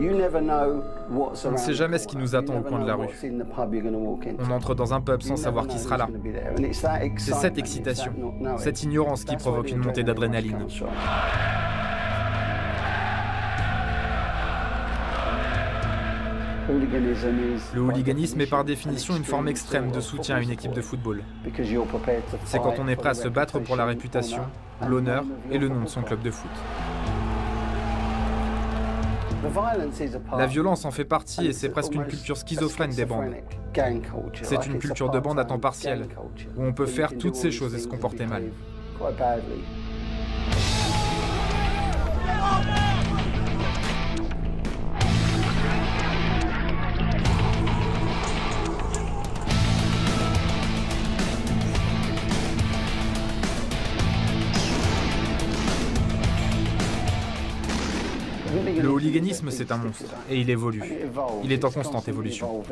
On ne sait jamais ce qui nous attend au coin de la rue. On entre dans un pub sans savoir qui sera là. C'est cette excitation, cette ignorance qui provoque une montée d'adrénaline. Le hooliganisme est par définition une forme extrême de soutien à une équipe de football. C'est quand on est prêt à se battre pour la réputation, l'honneur et le nom de son club de foot. La violence en fait partie et c'est presque une culture schizophrène des bandes. C'est une culture de bande à temps partiel, où on peut faire toutes ces choses et se comporter mal. Le hooliganisme, c'est un monstre, et il évolue. Il est en constante évolution.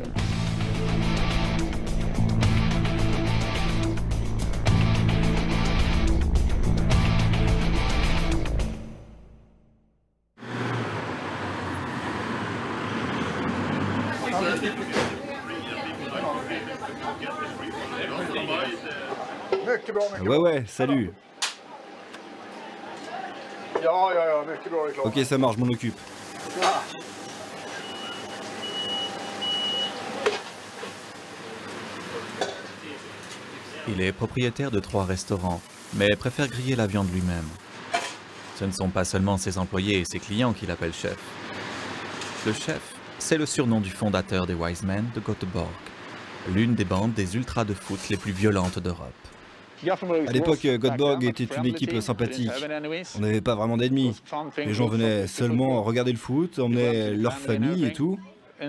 Ouais, salut. Ok, ça marche, je m'en occupe. Il est propriétaire de 3 restaurants, mais préfère griller la viande lui-même. Ce ne sont pas seulement ses employés et ses clients qu'il appelle chef. Le chef, c'est le surnom du fondateur des Wise Men de Göteborg, l'une des bandes des ultras de foot les plus violentes d'Europe. À l'époque, Göteborg était une équipe sympathique. On n'avait pas vraiment d'ennemis. Les gens venaient seulement regarder le foot, emmenaient leur famille et tout.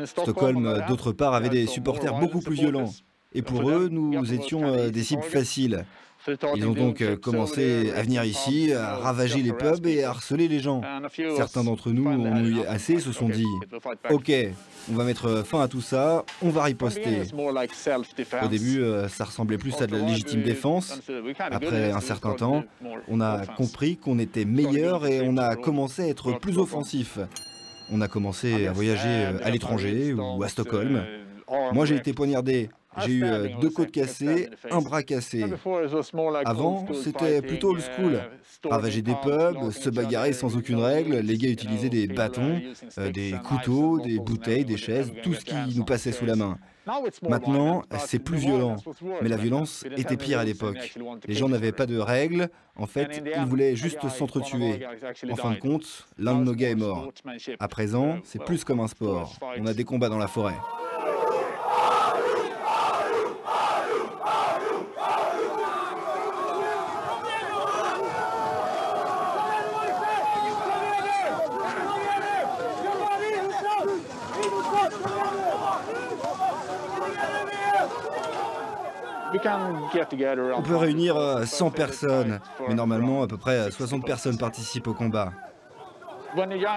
Stockholm, d'autre part, avait des supporters beaucoup plus violents. Et pour eux, nous étions des cibles faciles. Ils ont donc commencé à venir ici, à ravager les pubs et à harceler les gens. Certains d'entre nous ont eu assez et se sont dit « Ok, on va mettre fin à tout ça, on va riposter ». Au début, ça ressemblait plus à de la légitime défense. Après un certain temps, on a compris qu'on était meilleur et on a commencé à être plus offensif. On a commencé à voyager à l'étranger ou à Stockholm. Moi, j'ai été poignardé. J'ai eu 2 côtes cassées, un bras cassé. Avant, c'était plutôt old school. Ravager des pubs, se bagarrer sans aucune règle, les gars utilisaient des bâtons, des couteaux, des bouteilles, des chaises, tout ce qui nous passait sous la main. Maintenant, c'est plus violent, mais la violence était pire à l'époque. Les gens n'avaient pas de règles, en fait, ils voulaient juste s'entretuer. En fin de compte, l'un de nos gars est mort. À présent, c'est plus comme un sport. On a des combats dans la forêt. On peut réunir 100 personnes, mais normalement à peu près 60 personnes participent au combat.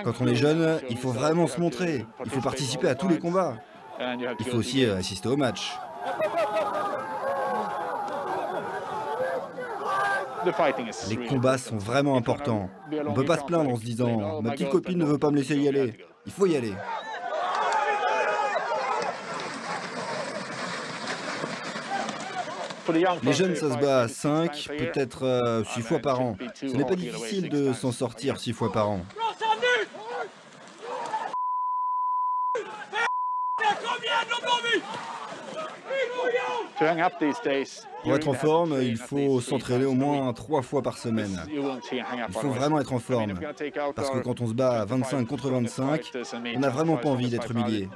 Quand on est jeune, il faut vraiment se montrer, il faut participer à tous les combats. Il faut aussi assister aux matchs. Les combats sont vraiment importants. On ne peut pas se plaindre en se disant « Ma petite copine ne veut pas me laisser y aller ». Il faut y aller. Les jeunes, ça se bat 5, peut-être 6 fois par an. Ce n'est pas difficile de s'en sortir 6 fois par an. Pour être en forme, il faut s'entraîner au moins 3 fois par semaine. Il faut vraiment être en forme. Parce que quand on se bat 25 contre 25, on n'a vraiment pas envie d'être humilié.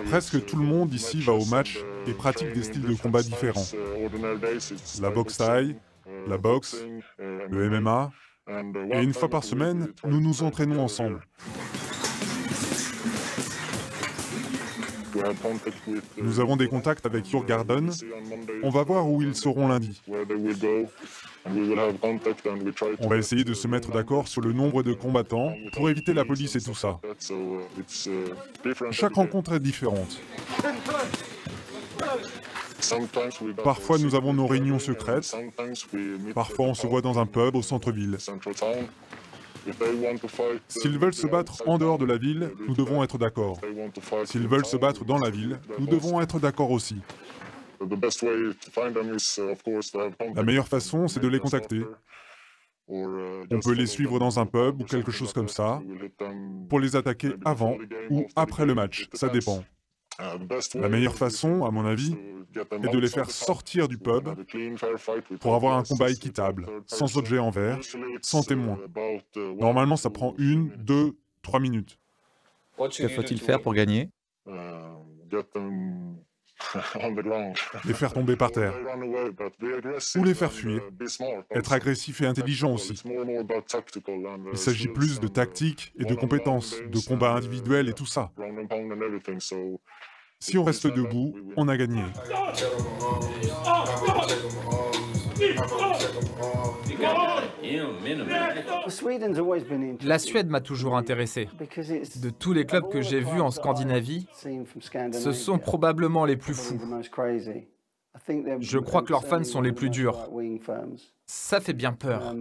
Presque tout le monde ici va au match et pratique des styles de combat différents. La boxe thaï, la boxe, le MMA, Et une fois par semaine, nous nous entraînons ensemble. Nous avons des contacts avec Djurgården. On va voir où ils seront lundi. On va essayer de se mettre d'accord sur le nombre de combattants pour éviter la police et tout ça. Chaque rencontre est différente. Parfois, nous avons nos réunions secrètes. Parfois, on se voit dans un pub au centre-ville. S'ils veulent se battre en dehors de la ville, nous devons être d'accord. S'ils veulent se battre dans la ville, nous devons être d'accord aussi. La meilleure façon, c'est de les contacter. On peut les suivre dans un pub ou quelque chose comme ça, pour les attaquer avant ou après le match, ça dépend. La meilleure façon, à mon avis, est de les faire sortir du pub pour avoir un combat équitable, sans objet en verre, sans témoin. Normalement, ça prend 1, 2, 3 minutes. Que faut-il faire pour gagner? Les faire tomber par terre. Ou les faire fuir. Être agressif et intelligent aussi. Il s'agit plus de tactique et de compétences, de combats individuels et tout ça. Si on reste debout, on a gagné. La Suède m'a toujours intéressé. De tous les clubs que j'ai vus en Scandinavie, ce sont probablement les plus fous. Je crois que leurs fans sont les plus durs. Ça fait bien peur.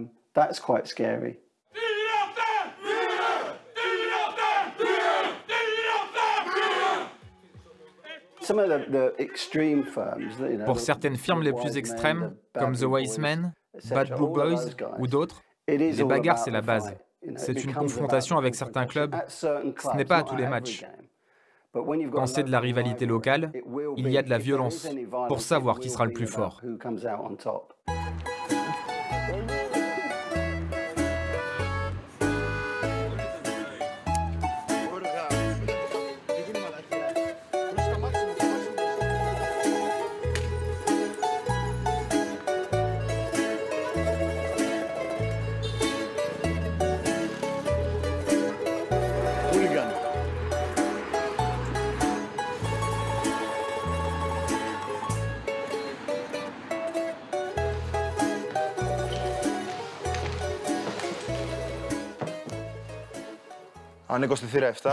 Pour certaines firmes les plus extrêmes, comme The Wise Men, Bad Blue Boys ou d'autres, les bagarres c'est la base. C'est une confrontation avec certains clubs, ce n'est pas à tous les matchs. Quand c'est de la rivalité locale, il y a de la violence pour savoir qui sera le plus fort.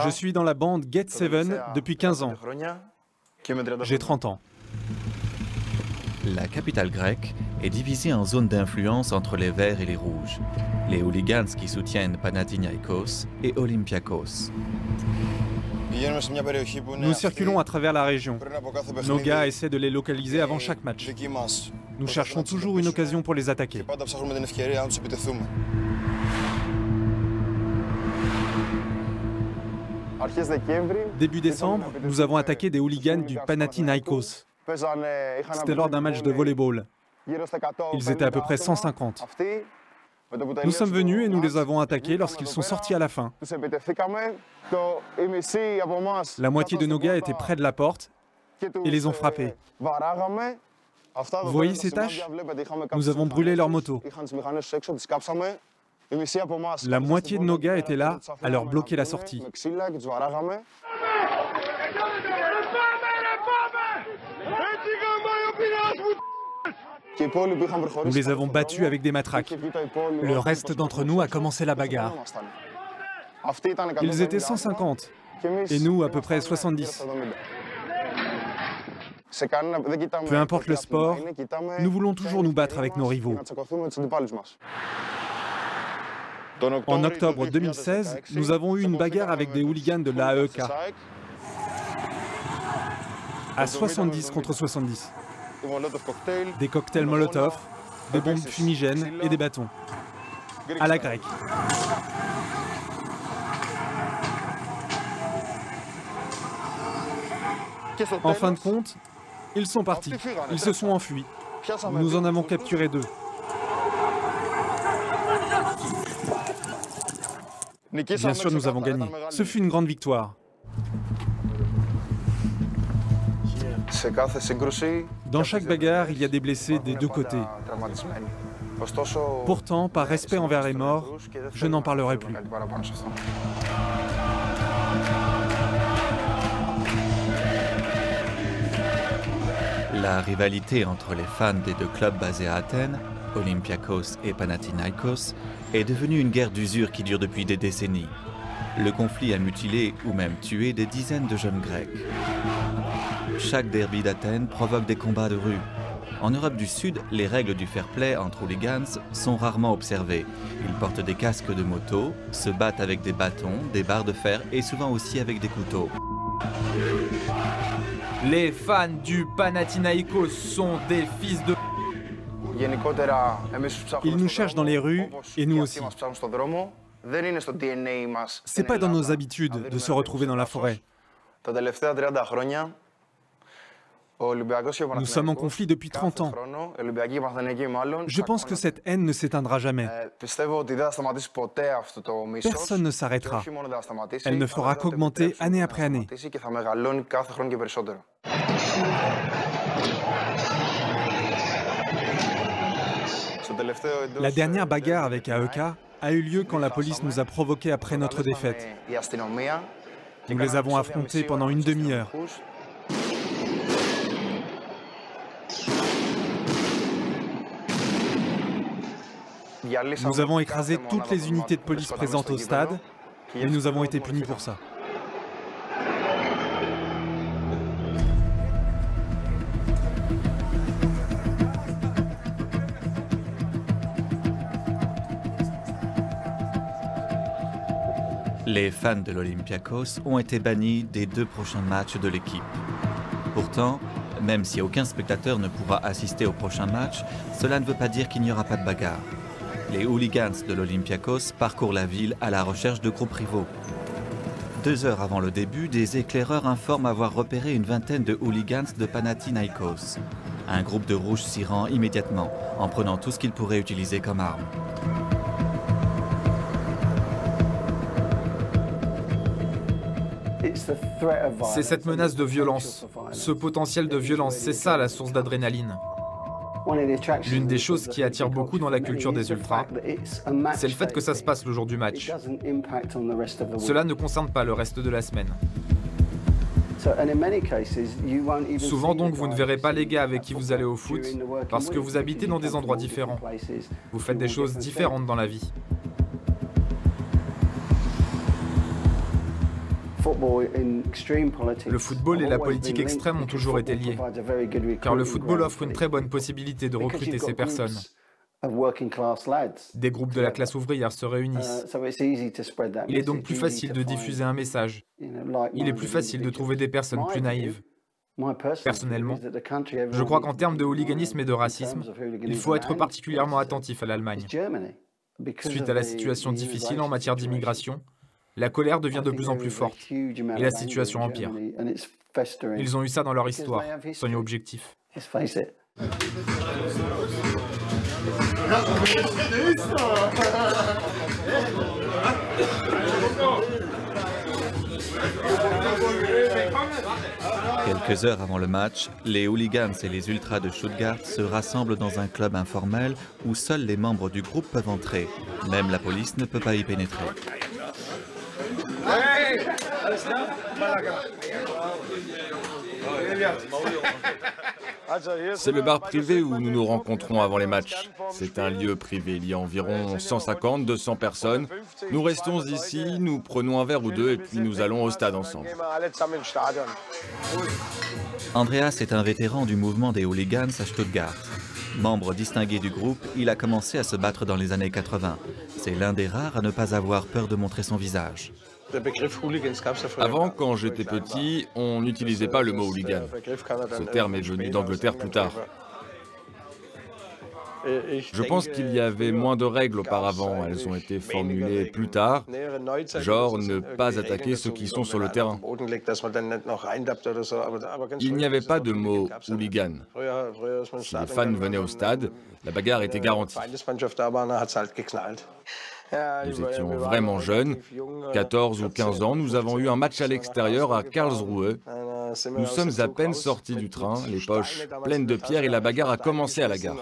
Je suis dans la bande Get Seven depuis 15 ans. J'ai 30 ans. La capitale grecque est divisée en zones d'influence entre les verts et les rouges. Les hooligans qui soutiennent Panathinaikos et Olympiakos. Nous circulons à travers la région. Nos gars essaient de les localiser avant chaque match. Nous cherchons toujours une occasion pour les attaquer. Début décembre, nous avons attaqué des hooligans du Panathinaikos. C'était lors d'un match de volley-ball. Ils étaient à peu près 150. Nous sommes venus et nous les avons attaqués lorsqu'ils sont sortis à la fin. La moitié de nos gars étaient près de la porte et les ont frappés. Vous voyez ces taches? Nous avons brûlé leur moto. La moitié de nos gars étaient là à leur bloquer la sortie. Nous les avons battus avec des matraques. Le reste d'entre nous a commencé la bagarre. Ils étaient 150 et nous à peu près 70. Peu importe le sport, nous voulons toujours nous battre avec nos rivaux. En octobre 2016, nous avons eu une bagarre avec des hooligans de l'AEK. À 70 contre 70. Des cocktails Molotov, des bombes fumigènes et des bâtons. À la grecque. En fin de compte, ils sont partis. Ils se sont enfuis. Nous en avons capturé 2. Bien sûr, nous avons gagné. Ce fut une grande victoire. Dans chaque bagarre, il y a des blessés des deux côtés. Pourtant, par respect envers les morts, je n'en parlerai plus. La rivalité entre les fans des deux clubs basés à Athènes, Olympiakos et Panathinaikos, est devenue une guerre d'usure qui dure depuis des décennies. Le conflit a mutilé ou même tué des dizaines de jeunes Grecs. Chaque derby d'Athènes provoque des combats de rue. En Europe du Sud, les règles du fair play entre hooligans sont rarement observées. Ils portent des casques de moto, se battent avec des bâtons, des barres de fer et souvent aussi avec des couteaux. Les fans du Panathinaikos sont des fils de... Ils nous cherchent dans les rues et nous aussi. C'est pas dans nos habitudes de se retrouver dans la forêt. Nous sommes en conflit depuis 30 ans. Je pense que cette haine ne s'éteindra jamais. Personne ne s'arrêtera. Elle ne fera qu'augmenter année après année. La dernière bagarre avec AEK a eu lieu quand la police nous a provoqués après notre défaite. Nous les avons affrontés pendant une demi-heure. Nous avons écrasé toutes les unités de police présentes au stade et nous avons été punis pour ça. Les fans de l'Olympiakos ont été bannis des 2 prochains matchs de l'équipe. Pourtant, même si aucun spectateur ne pourra assister au prochain match, cela ne veut pas dire qu'il n'y aura pas de bagarre. Les hooligans de l'Olympiakos parcourent la ville à la recherche de groupes rivaux. 2 heures avant le début, des éclaireurs informent avoir repéré une vingtaine de hooligans de Panathinaikos. Un groupe de rouges s'y rend immédiatement, en prenant tout ce qu'ils pourraient utiliser comme arme. C'est cette menace de violence, ce potentiel de violence, c'est ça la source d'adrénaline. L'une des choses qui attire beaucoup dans la culture des ultras, c'est le fait que ça se passe le jour du match. Cela ne concerne pas le reste de la semaine. Souvent donc, vous ne verrez pas les gars avec qui vous allez au foot, parce que vous habitez dans des endroits différents. Vous faites des choses différentes dans la vie. Le football et la politique extrême ont toujours été liés, car le football offre une très bonne possibilité de recruter ces personnes. Des groupes de la classe ouvrière se réunissent. Il est donc plus facile de diffuser un message. Il est plus facile de trouver des personnes plus naïves. Personnellement, je crois qu'en termes de hooliganisme et de racisme, il faut être particulièrement attentif à l'Allemagne. Suite à la situation difficile en matière d'immigration, la colère devient de plus en plus forte et la situation empire. Ils ont eu ça dans leur histoire, soyons objectifs. Quelques heures avant le match, les hooligans et les ultras de Stuttgart se rassemblent dans un club informel où seuls les membres du groupe peuvent entrer. Même la police ne peut pas y pénétrer. C'est le bar privé où nous nous rencontrons avant les matchs. C'est un lieu privé, il y a environ 150-200 personnes. Nous restons ici, nous prenons un verre ou deux et puis nous allons au stade ensemble. Andreas est un vétéran du mouvement des hooligans à Stuttgart. Membre distingué du groupe, il a commencé à se battre dans les années 80. C'est l'un des rares à ne pas avoir peur de montrer son visage. Avant, quand j'étais petit, on n'utilisait pas le mot hooligan. Ce terme est venu d'Angleterre plus tard. Je pense qu'il y avait moins de règles auparavant, elles ont été formulées plus tard, genre ne pas attaquer ceux qui sont sur le terrain. Il n'y avait pas de mot hooligan. Si les fans venaient au stade, la bagarre était garantie. Nous étions vraiment jeunes, 14 ou 15 ans, nous avons eu un match à l'extérieur à Karlsruhe. Nous sommes à peine sortis du train, les poches pleines de pierres, et la bagarre a commencé à la gare.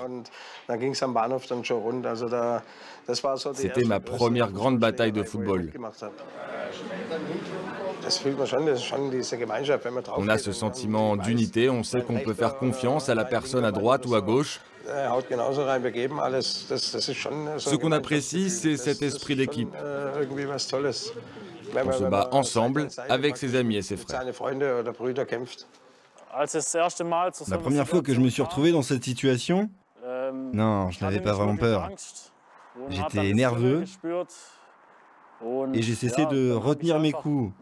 C'était ma première grande bataille de football. On a ce sentiment d'unité, on sait qu'on peut faire confiance à la personne à droite ou à gauche. Ce qu'on apprécie, c'est cet esprit d'équipe. On se bat ensemble avec ses amis et ses frères. La première fois que je me suis retrouvé dans cette situation, non, je n'avais pas vraiment peur. J'étais nerveux et j'ai cessé de retenir mes coups.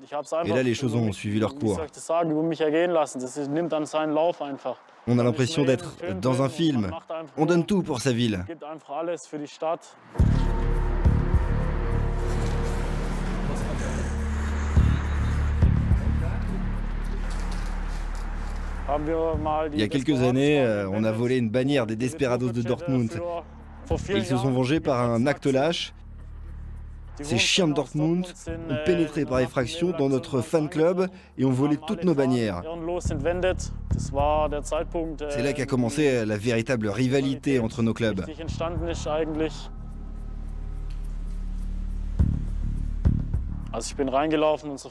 Et là, les choses ont suivi leur cours. On a l'impression d'être dans un film. On donne tout pour sa ville. Il y a quelques années, on a volé une bannière des Desperados de Dortmund. Et ils se sont vengés par un acte lâche. Ces chiens de Dortmund ont pénétré par effraction dans notre fan club et ont volé toutes nos bannières. C'est là qu'a commencé la véritable rivalité entre nos clubs.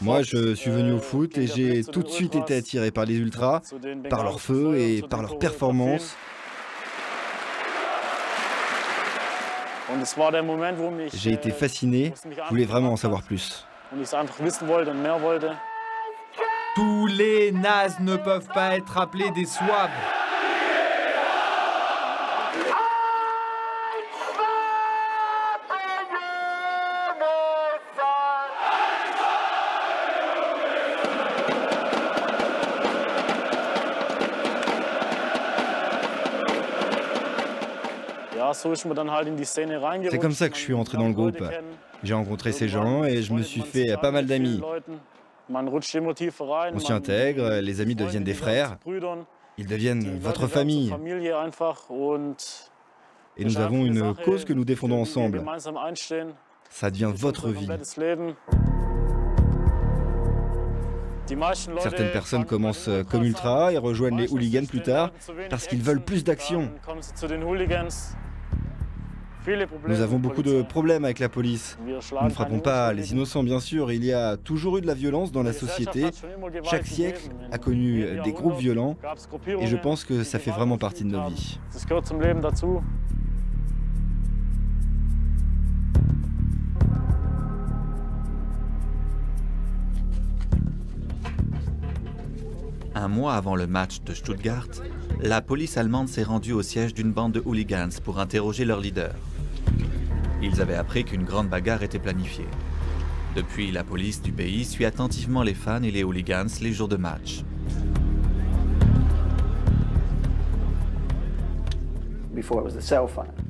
Moi, je suis venu au foot et j'ai tout de suite été attiré par les ultras, par leur feu et par leur performance. J'ai été fasciné, je voulais vraiment en savoir plus. Tous les nazes ne peuvent pas être appelés des Swabs. C'est comme ça que je suis entré dans le groupe. J'ai rencontré ces gens et je me suis fait pas mal d'amis. On s'y intègre, les amis deviennent des frères, ils deviennent votre famille. Et nous avons une cause que nous défendons ensemble. Ça devient votre vie. Certaines personnes commencent comme ultras et rejoignent les hooligans plus tard parce qu'ils veulent plus d'action. Nous avons beaucoup de problèmes avec la police. Nous ne frappons pas les innocents, bien sûr. Il y a toujours eu de la violence dans la société. Chaque siècle a connu des groupes violents. Et je pense que ça fait vraiment partie de nos vies. Un mois avant le match de Stuttgart, la police allemande s'est rendue au siège d'une bande de hooligans pour interroger leur leader. Ils avaient appris qu'une grande bagarre était planifiée. Depuis, la police du pays suit attentivement les fans et les hooligans les jours de match.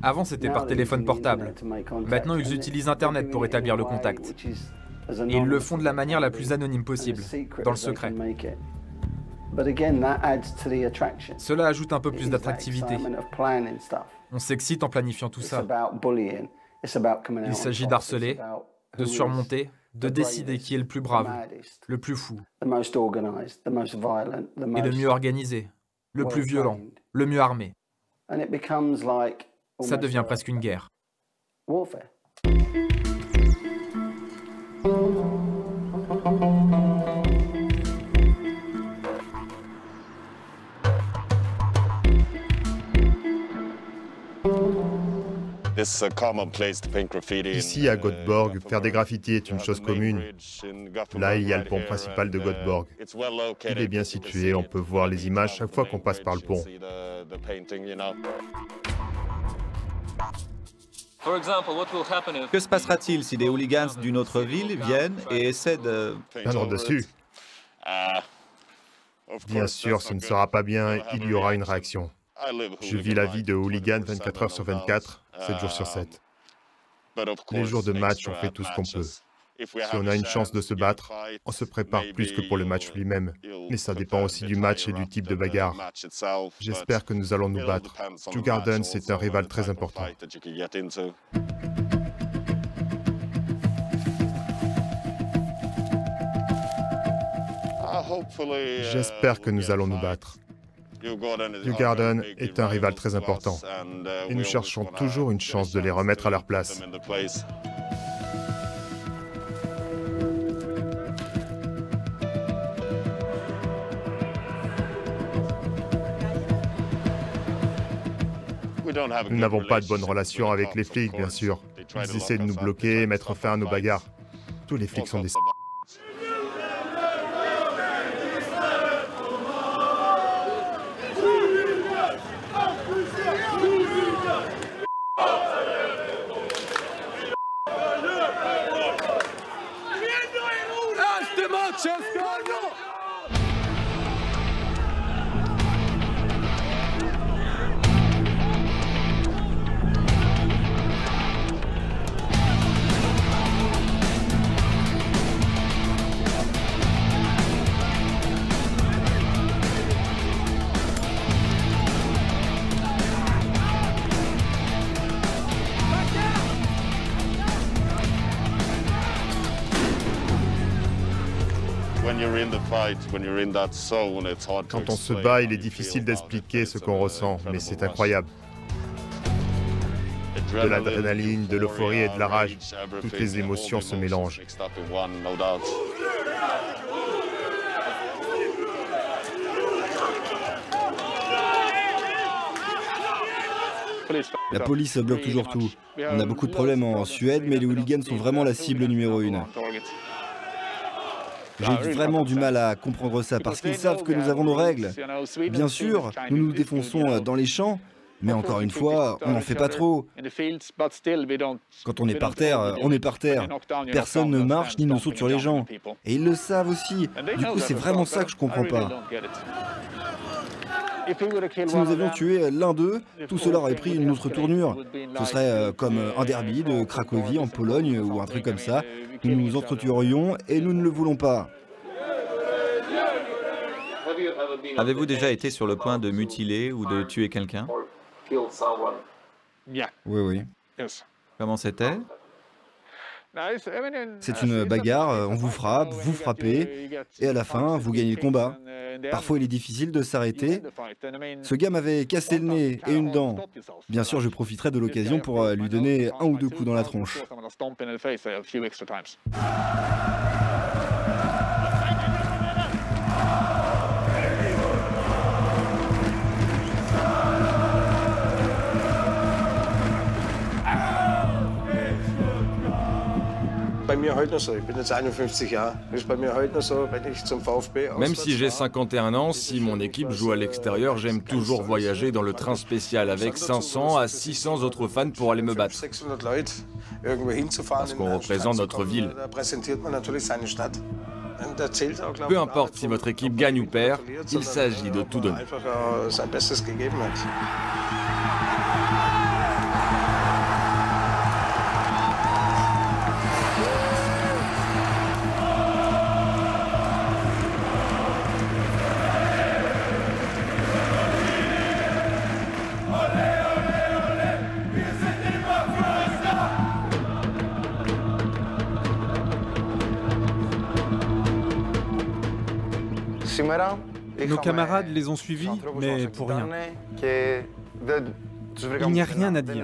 Avant, c'était par téléphone portable. Maintenant, ils utilisent Internet pour établir le contact. Et ils le font de la manière la plus anonyme possible, dans le secret. Cela ajoute un peu plus d'attractivité. On s'excite en planifiant tout ça. Il s'agit d'harceler, de surmonter, de décider qui est le plus brave, le plus fou, et le mieux organisé, le plus violent, le mieux armé. Ça devient presque une guerre. Ici, à Göteborg, faire des graffitis est une chose commune. Là, il y a le pont principal de Göteborg. Il est bien situé, on peut voir les images chaque fois qu'on passe par le pont. Que se passera-t-il si des hooligans d'une autre ville viennent et essaient de... peindre dessus? Bien sûr, ce ne sera pas bien, il y aura une réaction. Je vis la vie de hooligan 24 heures sur 24, 7 jours sur 7. Les jours de match, on fait tout ce qu'on peut. Si on a une chance de se battre, on se prépare plus que pour le match lui-même. Mais ça dépend aussi du match et du type de bagarre. J'espère que nous allons nous battre. Djurgården, c'est un rival très important. J'espère que nous allons nous battre. Dewgarden est un rival très important et nous cherchons toujours une chance de les remettre à leur place. Nous n'avons pas de bonnes relations avec les flics, bien sûr. Ils essaient de nous bloquer, mettre fin à nos bagarres. Tous les flics sont des... Quand on se bat, il est difficile d'expliquer ce qu'on ressent, mais c'est incroyable. De l'adrénaline, de l'euphorie et de la rage, toutes les émotions se mélangent. La police bloque toujours tout. On a beaucoup de problèmes en Suède, mais les hooligans sont vraiment la cible numéro 1. J'ai vraiment du mal à comprendre ça, parce qu'ils savent que nous avons nos règles. Bien sûr, nous nous défonçons dans les champs, mais encore une fois, on n'en fait pas trop. Quand on est par terre, on est par terre. Personne ne marche ni ne saute sur les gens. Et ils le savent aussi. Du coup, c'est vraiment ça que je comprends pas. Si nous avions tué l'un d'eux, tout cela aurait pris une autre tournure. Ce serait comme un derby de Cracovie en Pologne ou un truc comme ça. Nous nous entretuerions et nous ne le voulons pas. Avez-vous déjà été sur le point de mutiler ou de tuer quelqu'un? Oui, oui. Comment c'était? C'est une bagarre, on vous frappe, vous frappez, et à la fin, vous gagnez le combat. Parfois, il est difficile de s'arrêter. Ce gars m'avait cassé le nez et une dent. Bien sûr, je profiterai de l'occasion pour lui donner un ou deux coups dans la tronche. Même si j'ai 51 ans, si mon équipe joue à l'extérieur, j'aime toujours voyager dans le train spécial avec 500 à 600 autres fans pour aller me battre. Parce qu'on représente notre ville. Peu importe si votre équipe gagne ou perd, il s'agit de tout donner. Nos camarades les ont suivis, mais pour rien. Il n'y a rien à dire.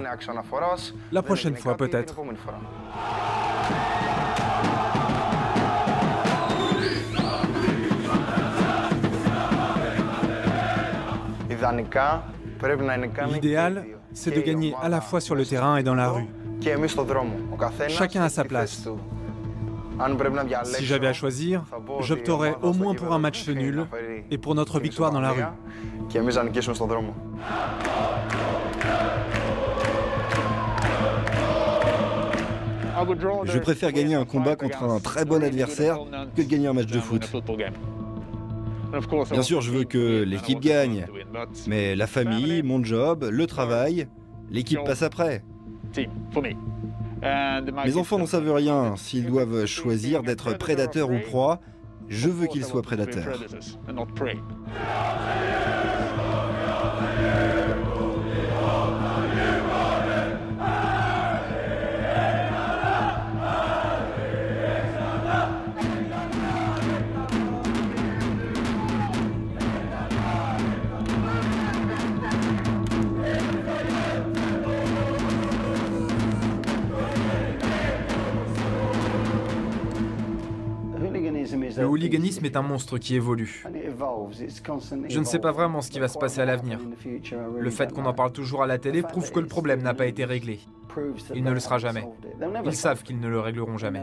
La prochaine fois, peut-être. L'idéal, c'est de gagner à la fois sur le terrain et dans la rue. Chacun a sa place. Si j'avais à choisir, j'opterais au moins pour un match nul et pour notre victoire dans la rue. Je préfère gagner un combat contre un très bon adversaire que de gagner un match de foot. Bien sûr, je veux que l'équipe gagne, mais la famille, mon job, le travail, l'équipe passe après. Mes enfants n'en savent rien. S'ils doivent choisir d'être prédateurs ou proie, je veux qu'ils soient prédateurs. Le hooliganisme est un monstre qui évolue. Je ne sais pas vraiment ce qui va se passer à l'avenir. Le fait qu'on en parle toujours à la télé prouve que le problème n'a pas été réglé. Il ne le sera jamais. Ils savent qu'ils ne le régleront jamais.